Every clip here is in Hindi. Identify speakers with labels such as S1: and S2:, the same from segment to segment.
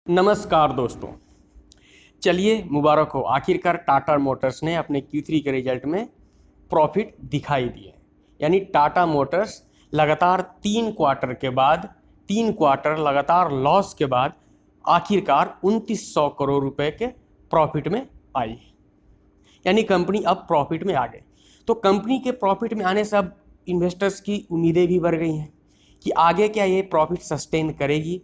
S1: नमस्कार दोस्तों। चलिए मुबारक हो, आखिरकार टाटा मोटर्स ने अपने Q3 के रिजल्ट में प्रॉफिट दिखाई दिए। यानी टाटा मोटर्स लगातार 3 क्वार्टर के बाद 3 क्वार्टर लगातार लॉस के बाद आखिरकार 2900 करोड़ रुपए के प्रॉफिट में आई। यानी कंपनी अब प्रॉफिट में आ गई। तो कंपनी के प्रॉफिट में आने से अब इन्वेस्टर्स की उम्मीदें भी बढ़ गई हैं कि आगे क्या ये प्रॉफिट सस्टेन करेगी,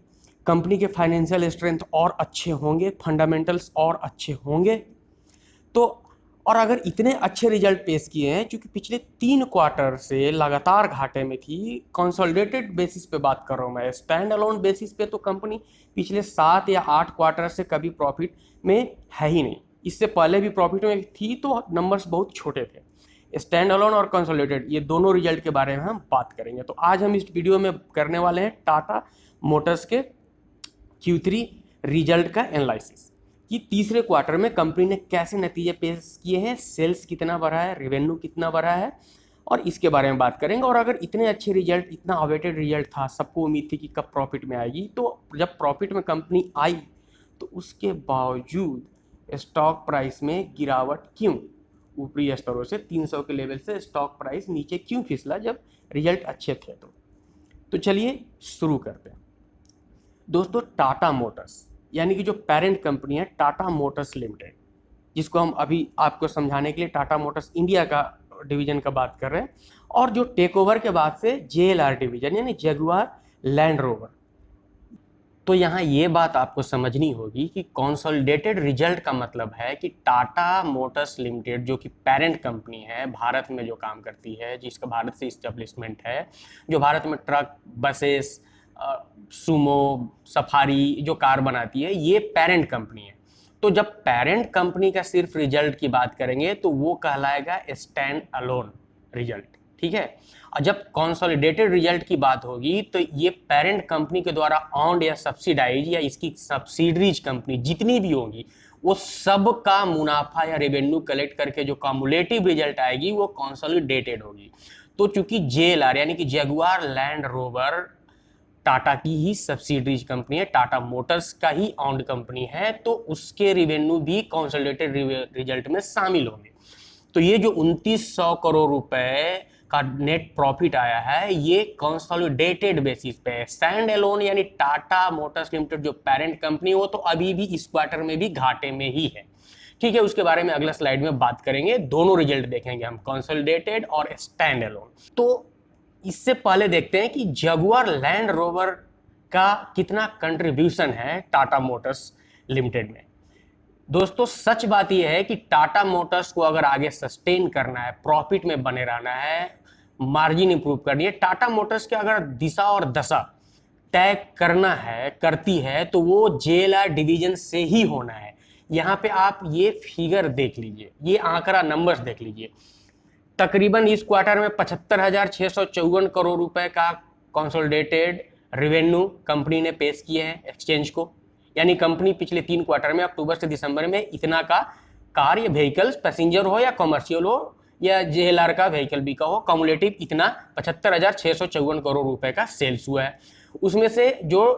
S1: कंपनी के फाइनेंशियल स्ट्रेंथ और अच्छे होंगे, फंडामेंटल्स और अच्छे होंगे। तो और अगर इतने अच्छे रिजल्ट पेश किए हैं, क्योंकि पिछले 3 क्वार्टर से लगातार घाटे में थी, कंसोलिडेटेड बेसिस पे बात कर रहा हूँ मैं, स्टैंड अलोन बेसिस पे तो कंपनी पिछले 7 या 8 क्वार्टर से कभी प्रॉफिट में है ही नहीं। इससे पहले भी प्रॉफिट में थी तो नंबर्स बहुत छोटे थे। स्टैंड अलोन और कंसोलिडेटेड ये दोनों रिजल्ट के बारे में हम बात करेंगे। तो आज हम इस वीडियो में करने वाले हैं टाटा मोटर्स के Q3 रिजल्ट का एनालिसिस कि तीसरे क्वार्टर में कंपनी ने कैसे नतीजे पेश किए हैं, सेल्स कितना बढ़ा है, रेवेन्यू कितना बढ़ा है, और इसके बारे में बात करेंगे। और अगर इतने अच्छे रिजल्ट, इतना अवेटेड रिजल्ट था, सबको उम्मीद थी कि कब प्रॉफिट में आएगी, तो जब प्रॉफिट में कंपनी आई तो उसके बावजूद स्टॉक प्राइस में गिरावट क्यों? ऊपरी स्तरों से 300 के लेवल से स्टॉक प्राइस नीचे क्यों फिसला जब रिजल्ट अच्छे थे? तो चलिए शुरू करते हैं। दोस्तों, टाटा मोटर्स यानी कि जो पेरेंट कंपनी है टाटा मोटर्स लिमिटेड, जिसको हम अभी आपको समझाने के लिए टाटा मोटर्स इंडिया का डिवीजन का बात कर रहे हैं, और जो टेक ओवर के बाद से JLR डिवीजन यानी जगुआर लैंड रोवर। तो यहाँ ये बात आपको समझनी होगी कि कंसोलिडेटेड रिजल्ट का मतलब है कि टाटा मोटर्स लिमिटेड जो कि पेरेंट कंपनी है, भारत में जो काम करती है, जिसका भारत से इस्टेब्लिशमेंट है, जो भारत में ट्रक, बसेस, सुमो, सफारी जो कार बनाती है, ये पेरेंट कंपनी है। तो जब पेरेंट कंपनी का सिर्फ रिजल्ट की बात करेंगे तो वो कहलाएगा स्टैंड अलोन रिजल्ट, ठीक है। और जब कंसोलिडेटेड रिजल्ट की बात होगी तो ये पेरेंट कंपनी के द्वारा ऑन्ड या सब्सिडाइज या इसकी सब्सिडरीज कंपनी जितनी भी होंगी, वो सब का मुनाफा या रेवेन्यू कलेक्ट करके जो कम्युलेटिव रिजल्ट आएगी वो कंसोलिडेटेड होगी। तो चूंकि JLR यानी कि जगुआर लैंड रोवर टाटा की ही सब्सिडरीज कंपनी है, टाटा मोटर्स का ही ऑन्ड कंपनी है, तो उसके रेवेन्यू भी कंसोलिडेटेड रिजल्ट में शामिल होंगे। तो ये जो 2900 करोड़ रुपए का नेट प्रॉफिट आया है, ये कंसोलिडेटेड बेसिस पे है। स्टैंड अलोन यानी टाटा मोटर्स लिमिटेड जो पेरेंट कंपनी, वो तो अभी भी इस क्वार्टर में भी घाटे में ही है, ठीक है। उसके बारे में अगला स्लाइड में बात करेंगे, दोनों रिजल्ट देखेंगे हम, कंसोलिडेटेड और स्टैंड अलोन। तो इससे पहले देखते हैं कि जगुआर लैंड रोवर का कितना कंट्रीब्यूशन है टाटा मोटर्स लिमिटेड में। दोस्तों, सच बात यह है कि टाटा मोटर्स को अगर आगे सस्टेन करना है, प्रॉफिट में बने रहना है, मार्जिन इंप्रूव करनी है, टाटा मोटर्स की अगर दिशा और दशा तय करना है, करती है, तो वो JLR डिवीजन से ही होना है। यहाँ पे आप ये फिगर देख लीजिए, ये आंकड़ा नंबर्स देख लीजिए। तकरीबन इस क्वार्टर में 75,654 करोड़ रुपए का कंसोलिडेटेड रेवेन्यू कंपनी ने पेश किए हैं एक्सचेंज को। यानी कंपनी पिछले 3 क्वार्टर में, अक्टूबर से दिसंबर में, इतना का कार या व्हीकल्स, पैसेंजर हो या कमर्शियल हो या JLR का व्हीकल भी का हो, कम्युलेटिव इतना 75,654 करोड़ रुपए का सेल्स हुआ है। उसमें से जो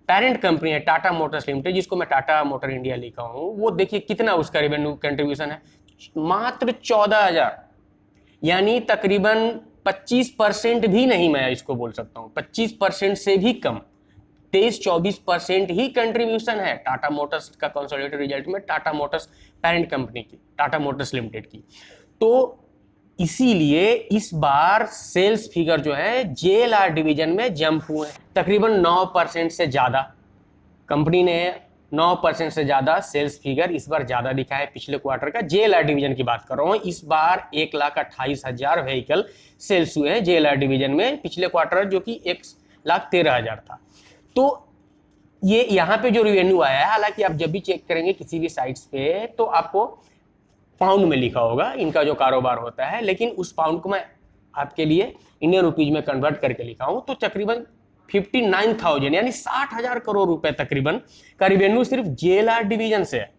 S1: पेरेंट कंपनी है टाटा मोटर्स लिमिटेड, जिसको मैं टाटा मोटर इंडिया लिखा हूँ, वो देखिए कितना उसका रेवेन्यू कंट्रीब्यूशन है, मात्र 14,000, यानी तकरीबन 25% भी नहीं, मैं इसको बोल सकता हूँ 25% से भी कम, 23-24% ही कंट्रीब्यूशन है टाटा मोटर्स का कंसोलिडेटेड रिजल्ट में, टाटा मोटर्स पेरेंट कंपनी की, टाटा मोटर्स लिमिटेड की। तो इसीलिए इस बार सेल्स फिगर जो है JLR डिवीजन में जंप हुए हैं, तकरीबन 9% से ज्यादा। कंपनी ने 9% से ज्यादा सेल्स फिगर इस बार ज्यादा दिखा है पिछले क्वार्टर का। JLR डिवीजन की बात कर रहा हूं, इस बार 1,28,000 व्हीकल सेल्स हुए हैं JLR डिवीजन में, पिछले क्वार्टर जो कि 1,13,000 था। तो ये यहाँ पे जो रेवेन्यू आया है, हालांकि आप जब भी चेक करेंगे किसी भी साइट्स पे तो आपको पाउंड में लिखा होगा इनका जो कारोबार होता है, लेकिन उस पाउंड को मैं आपके लिए इंडियन रुपीज में कन्वर्ट करके लिखा हूं, तो तकरीबन 59,000 यानी 60,000 करोड़ रुपए तकरीबन का रेवेन्यू सिर्फ JLR डिवीजन से है।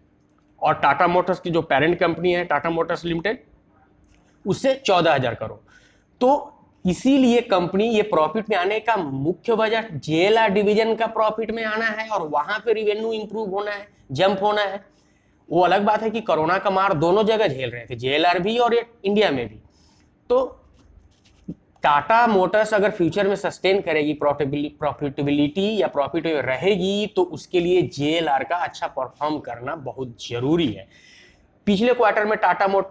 S1: और टाटा मोटर्स की जो पेरेंट कंपनी है टाटा मोटर्स लिमिटेड, उससे 14,000 करोड़। तो इसीलिए कंपनी ये प्रॉफिट में आने का मुख्य वजह जेएलआर डिवीजन का प्रॉफिट में आना है और वहां पे रिवेन्यू इंप्रूव होना है, जंप होना है। वो अलग बात है कि कोरोना का मार दोनों जगह झेल रहे थे, जेएलआर भी और इंडिया में भी। तो टाटा मोटर्स अगर फ्यूचर में सस्टेन करेगी, प्रॉफिटेबिलिटी या प्रॉफिट रहेगी, तो उसके लिए जेएलआर का अच्छा परफॉर्म करना बहुत जरूरी है। पिछले क्वार्टर में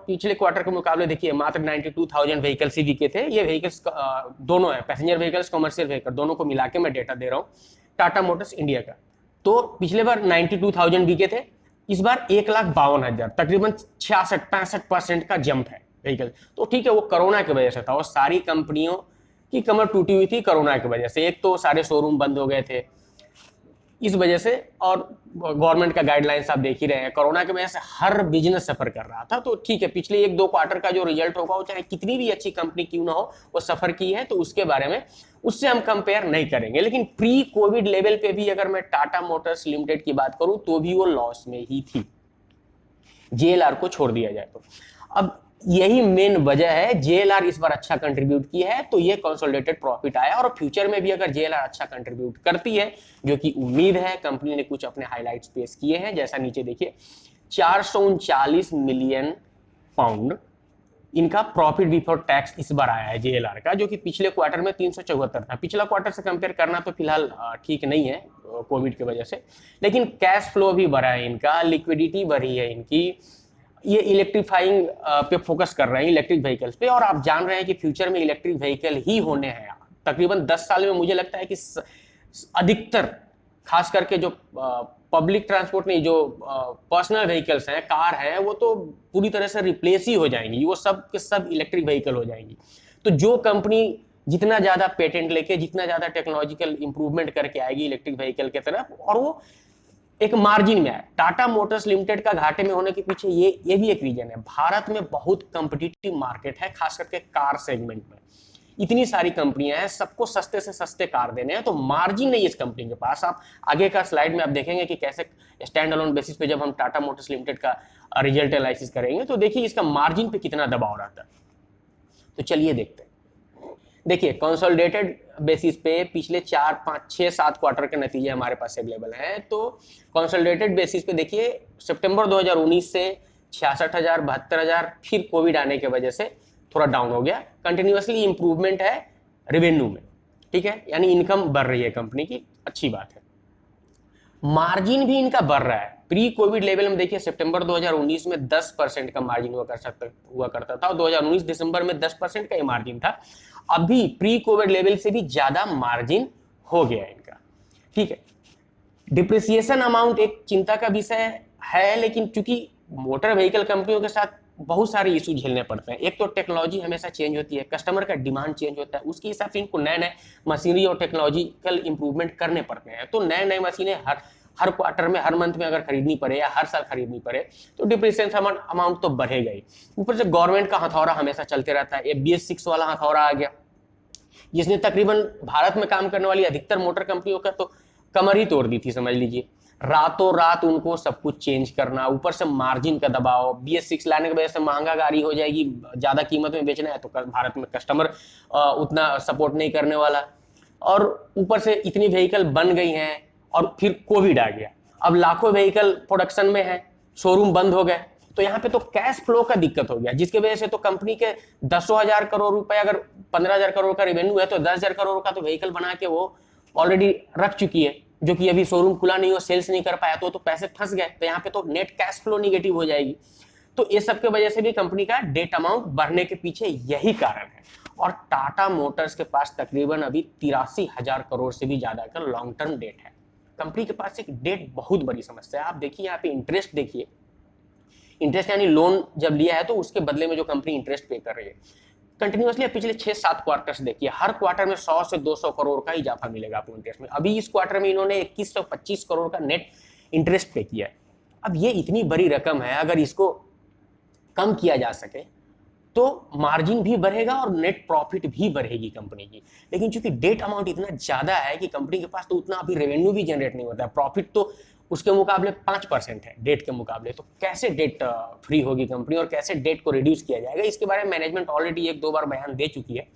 S1: पिछले क्वार्टर के मुकाबले देखिए मात्र 92,000 व्हीकल्स ही बिके थे। ये व्हीकल्स दोनों है, पैसेंजर व्हीकल्स, कमर्शियल व्हीकल, दोनों को मिला के मैं डेटा दे रहा हूँ टाटा मोटर्स इंडिया का। तो पिछले बार 92,000 बिके थे, इस बार 1,52,000, तकरीबन 66-65% का जंप है व्हीकल। तो ठीक है, वो कोरोना की वजह से था और सारी कंपनियों की कमर टूटी हुई थी कोरोना की वजह से। एक तो सारे शोरूम बंद हो गए थे इस वजह से, और गवर्नमेंट का गाइडलाइंस आप देख ही रहे हैं, कोरोना की वजह से हर बिजनेस सफर कर रहा था। तो ठीक है, पिछले 1-2 क्वार्टर का जो रिजल्ट होगा, वो चाहे कितनी भी अच्छी कंपनी क्यों ना हो, वो सफर की है, तो उसके बारे में उससे हम कंपेयर नहीं करेंगे। लेकिन प्री कोविड लेवल पे भी अगर मैं टाटा मोटर्स लिमिटेड की बात करूं तो भी वो लॉस में ही थी, जेएलआर को छोड़ दिया जाए तो। अब यही मेन वजह है, जेएलआर इस बार अच्छा कंट्रीब्यूट किया है तो ये कंसोलिडेटेड प्रॉफिट आया। और फ्यूचर में भी अगर जेएलआर अच्छा कंट्रीब्यूट करती है, जो कि उम्मीद है, कंपनी ने कुछ अपने हाइलाइट्स पेश किए हैं, जैसा नीचे देखिए 439 मिलियन पाउंड इनका प्रॉफिट बिफोर टैक्स इस बार आया है जेएलआर का, जो कि पिछले क्वार्टर में 374 था। पिछला क्वार्टर से कंपेयर करना तो फिलहाल ठीक नहीं है कोविड की वजह से, लेकिन कैश फ्लो भी बढ़ा है इनका, लिक्विडिटी बढ़ी है इनकी। ये इलेक्ट्रीफाइंग पे फोकस कर रहे हैं, इलेक्ट्रिक व्हीकल्स पे, और आप जान रहे हैं कि फ्यूचर में इलेक्ट्रिक व्हीकल ही होने हैं। तकरीबन 10 साल में मुझे लगता है कि अधिकतर, खास करके जो पब्लिक ट्रांसपोर्ट नहीं, जो पर्सनल व्हीकल्स हैं, कार हैं, वो तो पूरी तरह से रिप्लेस ही हो जाएंगी, वो सब के सब इलेक्ट्रिक व्हीकल हो जाएंगी। तो जो कंपनी जितना ज्यादा पेटेंट लेके, जितना ज्यादा टेक्नोलॉजिकल इंप्रूवमेंट करके आएगी इलेक्ट्रिक व्हीकल की तरफ, और वो एक मार्जिन में है। टाटा मोटर्स लिमिटेड का घाटे में होने के पीछे ये भी एक रीजन है। भारत में बहुत कंपिटिटिव मार्केट है, खास करके कार सेगमेंट में। इतनी सारी कंपनियां हैं, सबको सस्ते से सस्ते कार देने हैं, तो मार्जिन नहीं है इस कंपनी के पास। आप आगे का स्लाइड में आप देखेंगे कि कैसे स्टैंड अलोन बेसिस पे जब हम टाटा मोटर्स लिमिटेड का रिजल्ट एनालिसिस करेंगे, तो देखिए इसका मार्जिन पे कितना दबाव रहता है। तो चलिए देखते हैं। देखिए कंसोलिडेटेड बेसिस पे पिछले 4, 5, 6, 7 क्वार्टर के नतीजे हमारे पास अवेलेबल हैं। तो कंसोलिडेटेड बेसिस पे देखिए सितंबर 2019 से 66,000, 72,000, फिर कोविड आने की वजह से थोड़ा डाउन हो गया। कंटिन्यूअसली इंप्रूवमेंट है रेवेन्यू में, ठीक है, यानी इनकम बढ़ रही है कंपनी की, अच्छी बात है। मार्जिन भी इनका बढ़ रहा है। प्री कोविड लेवल में देखिए सितंबर 2019 में 10% का मार्जिन हुआ करता था, और 2019 दिसंबर में 10% का ही मार्जिन था। अभी प्री कोविड लेवल से भी ज्यादा मार्जिन हो गया इनका, ठीक है। डिप्रिसिएशन अमाउंट एक चिंता का विषय है, लेकिन चूंकि मोटर व्हीकल कंपनियों के साथ बहुत सारे इशू झेलने पड़ते हैं। एक तो टेक्नोलॉजी हमेशा चेंज होती है, कस्टमर का डिमांड चेंज होता है, उसके हिसाब से इनको नए नए मशीनरी और टेक्नोलॉजिकल इंप्रूवमेंट करने पड़ते हैं। तो नए नए मशीनें हर क्वार्टर में, हर मंथ में अगर खरीदनी पड़े या हर साल खरीदनी पड़े, तो डिप्रिसिएशन अमाउंट तो बढ़ेगा ही। ऊपर से गवर्नमेंट का हथौड़ा हमेशा चलते रहता है। BS 6 वाला हथौड़ा आ गया, जिसने तकरीबन भारत में काम करने वाली अधिकतर मोटर कंपनियों का तो कमर ही तोड़ दी थी, समझ लीजिए। रातों रात उनको सब कुछ चेंज करना, ऊपर से मार्जिन का दबाव, BS 6 लाने की वजह से महंगा गाड़ी हो जाएगी, ज्यादा कीमत में बेचना है तो भारत में कस्टमर उतना सपोर्ट नहीं करने वाला, और ऊपर से इतनी व्हीकल बन गई हैं, और फिर कोविड आ गया। अब लाखों व्हीकल प्रोडक्शन में है, शोरूम बंद हो गए, तो यहाँ पे तो कैश फ्लो का दिक्कत हो गया, जिसकी वजह से तो कंपनी के 10,000 करोड़ रुपए, अगर 15,000 करोड़ का रेवेन्यू है, तो 10,000 करोड़ का तो व्हीकल बना के वो ऑलरेडी रख चुकी है, जो कि अभी शोरूम खुला नहीं हो, सेल्स नहीं कर पाया, तो पैसे फंस गए। तो यहाँ पे तो नेट कैश फ्लो निगेटिव हो जाएगी। तो ये सब की वजह से भी कंपनी का डेट अमाउंट बढ़ने के पीछे यही कारण है। और टाटा मोटर्स के पास तकरीबन अभी 83,000 करोड़ से भी ज्यादा का लॉन्ग टर्म डेट है। कंपनी के पास एक डेट बहुत बड़ी समस्या है। आप देखिए यहाँ पे इंटरेस्ट देखिए, इंटरेस्ट यानी लोन जब लिया है तो उसके बदले में जो कंपनी इंटरेस्ट पे कर रही है, कंटिन्यूअसली पिछले 6-7 क्वार्टर्स देखिए, हर क्वार्टर में 100 से 200 करोड़ का इजाफा मिलेगा आपको इंटरेस्ट में। अभी इस क्वार्टर में इन्होंने 2125 करोड़ का नेट इंटरेस्ट पे किया है। अब ये इतनी बड़ी रकम है, अगर इसको कम किया जा सके तो मार्जिन भी बढ़ेगा और नेट प्रॉफिट भी बढ़ेगी कंपनी की। लेकिन चूंकि डेट अमाउंट इतना ज्यादा है कि कंपनी के पास तो उतना अभी रेवेन्यू भी जनरेट नहीं होता है, प्रॉफिट तो उसके मुकाबले 5% है डेट के मुकाबले। तो कैसे डेट फ्री होगी कंपनी और कैसे डेट को रिड्यूस किया जाएगा, इसके बारे में मैनेजमेंट ऑलरेडी 1-2 बार बयान दे चुकी है।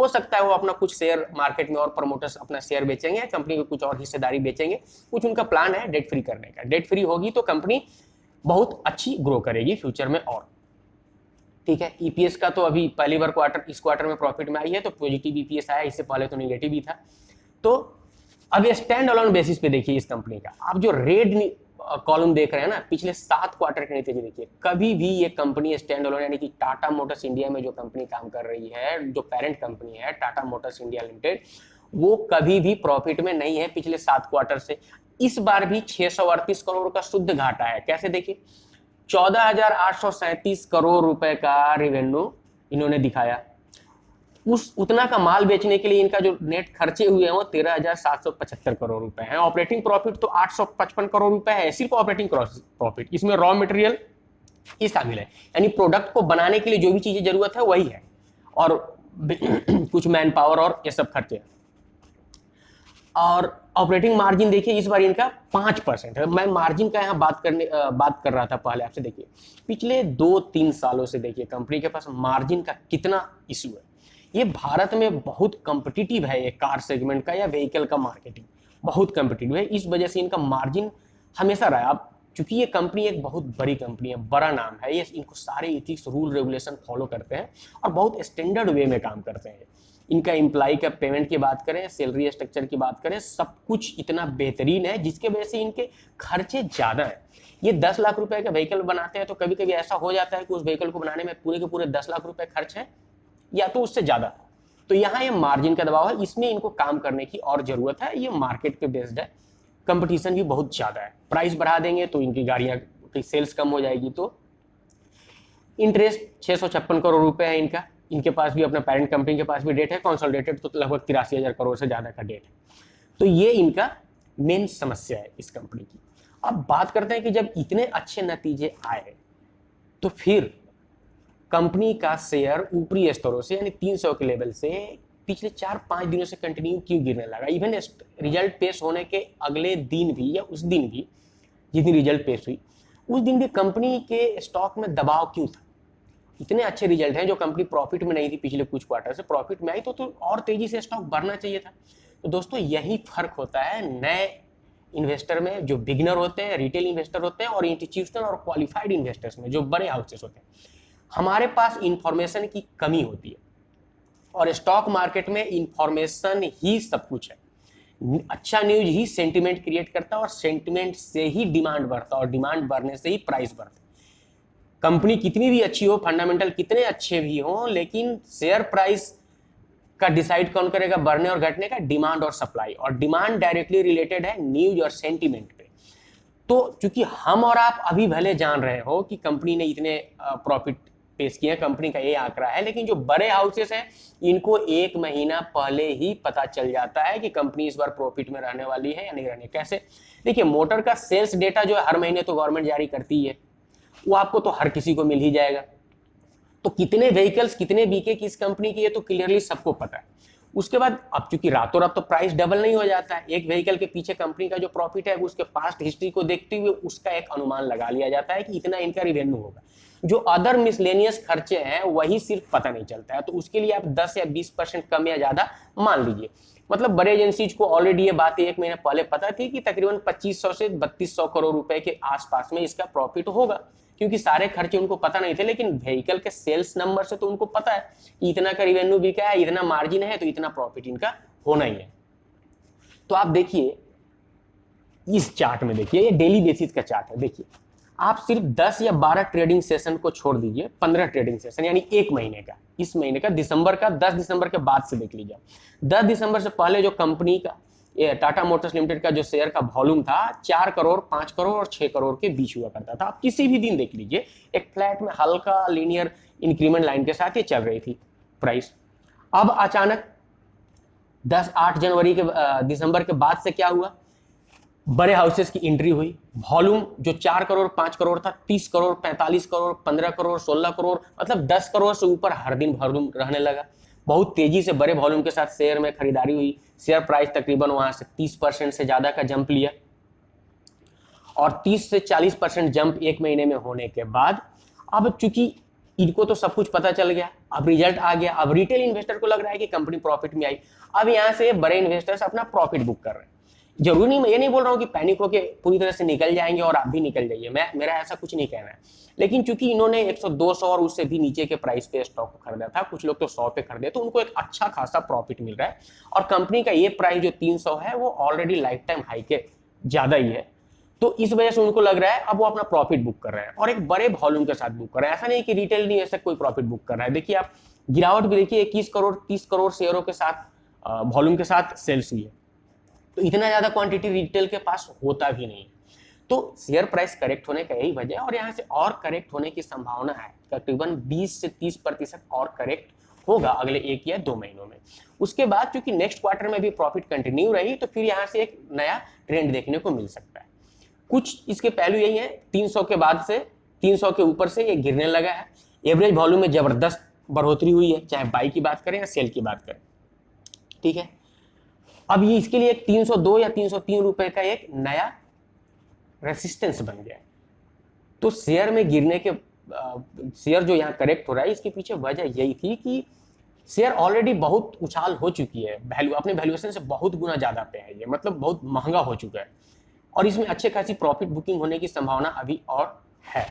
S1: हो सकता है वो अपना कुछ शेयर मार्केट में और प्रमोटर्स अपना शेयर बेचेंगे या कंपनी को कुछ और हिस्सेदारी बेचेंगे, कुछ उनका प्लान है डेट फ्री करने का। डेट फ्री होगी तो कंपनी बहुत अच्छी ग्रो करेगी फ्यूचर में और, ठीक है। ईपीएस का तो अभी पहली बार इस क्वार्टर में प्रॉफिट में आई है तो पॉजिटिव ईपीएस आया, इससे पहले तो नेगेटिव ही था। तो अब ये स्टैंड अलोन बेसिस पे देखिए इस कंपनी का, आप जो रेड कॉलम देख रहे हैं ना, पिछले 7 क्वार्टर के नतीजे देखिए, कभी भी ये कंपनी स्टैंड अलोन यानी कि टाटा मोटर्स इंडिया में जो कंपनी काम कर रही है, जो पेरेंट कंपनी है टाटा मोटर्स इंडिया लिमिटेड, वो कभी भी प्रॉफिट में नहीं है पिछले 7 क्वार्टर से। इस बार भी 638 करोड़ का शुद्ध घाटा है। कैसे देखिए, 14,837 करोड़ रुपए का रेवेन्यू इन्होंने दिखाया, उतना का माल बेचने के लिए इनका जो नेट खर्चे हुए हैं वो 13,775 करोड़ रुपए हैं। ऑपरेटिंग प्रॉफिट तो 855 करोड़ रुपए है, सिर्फ ऑपरेटिंग प्रॉफिट, इसमें रॉ मटेरियल ही शामिल है, यानी प्रोडक्ट को बनाने के लिए जो भी चीजें जरूरत है वही है, और कुछ मैन पावर और ये सब खर्चे। और ऑपरेटिंग मार्जिन देखिए इस बार इनका 5% है। मैं मार्जिन का यहाँ बात कर रहा था पहले आपसे। देखिए पिछले 2-3 सालों से देखिए कंपनी के पास मार्जिन का कितना इशू है। ये भारत में बहुत कॉम्पिटिटिव है, ये कार सेगमेंट का या व्हीकल का मार्केटिंग बहुत कॉम्पिटिटिव है, इस वजह से इनका मार्जिन हमेशा रहा। अब चूंकि ये कंपनी एक बहुत बड़ी कंपनी है, बड़ा नाम है, ये इनको सारे इथिक्स रूल रेगुलेशन फॉलो करते हैं और बहुत स्टैंडर्ड वे में काम करते हैं। इनका एम्प्लॉय का पेमेंट की बात करें, सैलरी स्ट्रक्चर की बात करें, सब कुछ इतना बेहतरीन है जिसके वजह से इनके खर्चे ज्यादा है। ये 10 लाख रुपए का व्हीकल बनाते हैं तो कभी कभी ऐसा हो जाता है कि उस व्हीकल को बनाने में पूरे के पूरे 10 लाख रुपए खर्च है या तो उससे ज्यादा। तो यहाँ ये मार्जिन का दबाव है, इसमें इनको काम करने की और जरूरत है। ये मार्केट पे बेस्ड है, कंपटीशन भी बहुत ज्यादा है, प्राइस बढ़ा देंगे तो इनकी गाड़ियां की सेल्स कम हो जाएगी। तो इंटरेस्ट 656 करोड़ रुपए है इनका, इनके पास भी अपना पेरेंट कंपनी के पास भी डेट है, कंसोलिडेटेड तो लगभग 83,000 करोड़ से ज्यादा का डेट है। तो ये इनका मेन समस्या है इस कंपनी की। अब बात करते हैं कि जब इतने अच्छे नतीजे आए तो फिर कंपनी का शेयर ऊपरी स्तरों से यानी 300 के लेवल से पिछले 4-5 दिनों से कंटिन्यू क्यों गिरने लगा। इवन रिजल्ट पेश होने के अगले दिन भी या उस दिन भी जिस दिन रिजल्ट पेश हुई उस दिन भी कंपनी के स्टॉक में दबाव क्यों था। इतने अच्छे रिजल्ट हैं, जो कंपनी प्रॉफिट में नहीं थी पिछले कुछ क्वार्टर से प्रॉफिट में आई तो और तेजी से स्टॉक बढ़ना चाहिए था। तो दोस्तों यही फर्क होता है नए इन्वेस्टर में, जो बिगिनर होते हैं, रिटेल इन्वेस्टर होते हैं, और इंस्टीट्यूशनल और क्वालिफाइड इन्वेस्टर्स में, जो बड़े हाउसेस होते हैं। हमारे पास इंफॉर्मेशन की कमी होती है और स्टॉक मार्केट में इंफॉर्मेशन ही सब कुछ है। अच्छा न्यूज ही सेंटिमेंट क्रिएट करता है और सेंटिमेंट से ही डिमांड बढ़ता है और डिमांड बढ़ने से ही प्राइस बढ़ता है। कंपनी कितनी भी अच्छी हो, फंडामेंटल कितने अच्छे भी हो, लेकिन शेयर प्राइस का डिसाइड कौन करेगा बढ़ने और घटने का? डिमांड और सप्लाई, और डिमांड डायरेक्टली रिलेटेड है न्यूज और सेंटिमेंट पे। तो चूंकि हम और आप अभी भले जान रहे हो कि कंपनी ने इतने प्रॉफिट पेश किए, कंपनी का ये आंकड़ा है, लेकिन जो बड़े हाउसेस हैं इनको 1 महीना पहले ही पता चल जाता है कि कंपनी इस बार प्रॉफिट में रहने वाली है या नहीं रहने। कैसे? देखिए मोटर का सेल्स डेटा जो है हर महीने तो गवर्नमेंट जारी करती है, वो आपको तो हर किसी को मिल ही जाएगा। तो कितने व्हीकल्स कितने बिके किस कंपनी की, ये तो क्लियरली सबको पता है। उसके बाद अब चूंकि रातों रात तो प्राइस डबल नहीं हो जाता है, एक व्हीकल के पीछे कंपनी का जो प्रॉफिट है उसके पास्ट हिस्ट्री को देखते हुए उसका एक अनुमान लगा लिया जाता है कि इतना इनका रिवेन्यू होगा। जो अदर मिसलेनियस खर्चे हैं वही सिर्फ पता नहीं चलता है, तो उसके लिए आप 10 या 20% कम या ज्यादा मान लीजिए। मतलब बड़े एजेंसीज को ऑलरेडी ये बात 1 महीना पहले पता थी कि तकरीबन 2500 से 3200 करोड़ रुपए के आसपास में इसका प्रॉफिट होगा, क्योंकि सारे खर्चे उनको पता नहीं थे। लेकिन व्हीकल के सेल्स नंबर से तो उनको पता है कि इतना का रिवेन्यू बिका है, इतना मार्जिन है, तो इतना प्रॉफिट इनका होना ही है। तो आप देखिए इस चार्ट में, देखिए ये डेली बेसिस का चार्ट है। देखिए आप सिर्फ 10 या 12 ट्रेडिंग सेशन को छोड़ दीजिए, 15 ट्रेडिंग सेशन यानी 1 महीने का, इस महीने का दिसंबर का, 10 दिसंबर के बाद से देख लीजिए। 10 दिसंबर से पहले जो कंपनी का टाटा मोटर्स लिमिटेड का जो शेयर का वॉल्यूम था 4 करोड़, 5 करोड़ और 6 करोड़ के बीच हुआ करता था। आप किसी भी दिन देख लीजिए, एक फ्लैट में हल्का लीनियर इंक्रीमेंट लाइन के साथ ये चल रही थी प्राइस। अब अचानक 8 जनवरी के दिसंबर के बाद से क्या हुआ, बड़े हाउसेस की एंट्री हुई, वॉल्यूम जो 4 करोड़ 5 करोड़ था 30 करोड़ 45 करोड़ 15 करोड़ 16 करोड़, मतलब 10 करोड़ से ऊपर हर दिन वॉल्यूम रहने लगा। बहुत तेजी से बड़े वॉल्यूम के साथ शेयर में खरीदारी हुई, शेयर प्राइस तकरीबन वहां से 30% से ज्यादा का जंप लिया, और 30 से 40% जंप 1 महीने में होने के बाद अब चूंकि इनको तो सब कुछ पता चल गया, अब रिजल्ट आ गया, अब रिटेल इन्वेस्टर को लग रहा है कि कंपनी प्रॉफिट में आई। अब यहाँ से बड़े इन्वेस्टर्स अपना प्रॉफिट बुक कर रहे हैं। जरूरी नहीं, मैं ये नहीं बोल रहा हूँ कि पैनिक होकर पूरी तरह से निकल जाएंगे और आप भी निकल जाइए, मेरा ऐसा कुछ नहीं कहना है। लेकिन चूंकि इन्होंने 100, 200 और उससे भी नीचे के प्राइस पे स्टॉक को खरीदा था, कुछ लोग तो 100 पे खरीदे, तो उनको एक अच्छा खासा प्रॉफिट मिल रहा है। और कंपनी का ये प्राइस जो 300 है वो ऑलरेडी लाइफ टाइम हाई के ज्यादा ही है, तो इस वजह से उनको लग रहा है अब वो अपना प्रॉफिट बुक कर रहे हैं और एक बड़े वॉल्यूम के साथ बुक कर रहे हैं। ऐसा नहीं कि रिटेल नहीं ऐसा कोई प्रॉफिट बुक कर रहा है। देखिए आप गिरावट भी देखिए, 21 करोड़ 30 करोड़ शेयरों के साथ वॉल्यूम के साथ सेल्स हुई है, तो इतना ज्यादा क्वांटिटी रिटेल के पास होता भी नहीं। तो शेयर प्राइस करेक्ट होने का यही वजह है, और यहाँ से और करेक्ट होने की संभावना है, तकरीबन 20 से 30% और करेक्ट होगा अगले 1 या 2 महीनों में। उसके बाद चूंकि नेक्स्ट क्वार्टर में भी प्रॉफिट कंटिन्यू रही, तो फिर यहाँ से एक नया ट्रेंड देखने को मिल सकता है। कुछ इसके पहलू यही है, 300 के बाद से 300 के ऊपर से ये गिरने लगा है, एवरेज वॉल्यूम में जबरदस्त बढ़ोतरी हुई है, चाहे बाई की बात करें या सेल की बात करें, ठीक है। अब ये इसके लिए 302 या 303 रुपए का एक नया रेसिस्टेंस बन गया है। तो शेयर में गिरने के शेयर जो यहाँ करेक्ट हो रहा है, इसके पीछे वजह यही थी कि शेयर ऑलरेडी बहुत उछाल हो चुकी है, वैल्यू अपने वैल्यूएशन से बहुत गुना ज्यादा पे है ये, मतलब बहुत महंगा हो चुका है, और इसमें अच्छे खासी प्रॉफिट बुकिंग होने की संभावना अभी और है।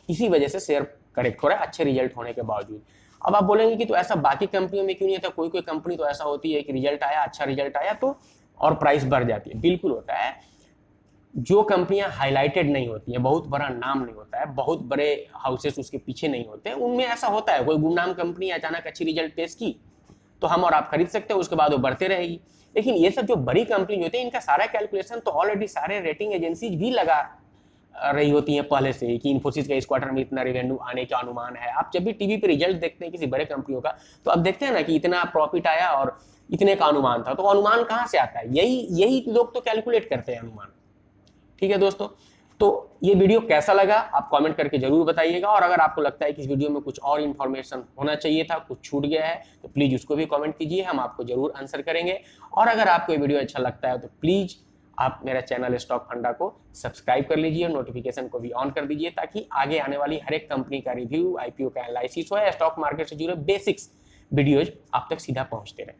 S1: इसी वजह से शेयर करेक्ट हो रहा है अच्छे रिजल्ट होने के बावजूद। अब आप बोलेंगे कि तो ऐसा बाकी कंपनियों में क्यों नहीं होता, कोई कोई कंपनी तो ऐसा होती है कि रिजल्ट आया, अच्छा रिजल्ट आया तो और प्राइस बढ़ जाती है। बिल्कुल होता है, जो कंपनियां हाईलाइटेड नहीं होती है, बहुत बड़ा नाम नहीं होता है, बहुत बड़े हाउसेस उसके पीछे नहीं होते, उनमें ऐसा होता है। कोई गुमनाम कंपनी अचानक अच्छी रिजल्ट पेश की तो हम और आप खरीद सकते हैं, उसके बाद वो बढ़ते रहेगी। लेकिन ये सब जो बड़ी कंपनी होती है, इनका सारा कैलकुलेशन तो ऑलरेडी सारे रेटिंग एजेंसीज भी लगा रही होती हैं पहले से कि इन्फोसिस का इस क्वार्टर में इतना रेवेन्यू आने का अनुमान है। आप जब भी टीवी पे रिजल्ट देखते हैं किसी बड़े कंपनियों का, तो आप देखते हैं ना कि इतना प्रॉफिट आया और इतने का अनुमान था, तो अनुमान कहाँ से आता है? यही लोग तो कैलकुलेट करते हैं अनुमान। ठीक है दोस्तों, तो ये वीडियो कैसा लगा आप कमेंट करके जरूर बताइएगा, और अगर आपको लगता है कि इस वीडियो में कुछ और इन्फॉर्मेशन होना चाहिए था, कुछ छूट गया है, तो प्लीज उसको भी कमेंट कीजिए, हम आपको जरूर आंसर करेंगे। और अगर आपको ये वीडियो अच्छा लगता है तो प्लीज आप मेरा चैनल स्टॉक फंडा को सब्सक्राइब कर लीजिए, नोटिफिकेशन को भी ऑन कर दीजिए, ताकि आगे आने वाली हर एक कंपनी का रिव्यू, आईपीओ का एनालिसिस हो या स्टॉक मार्केट से जुड़े बेसिक्स वीडियोज आप तक सीधा पहुंचते रहे।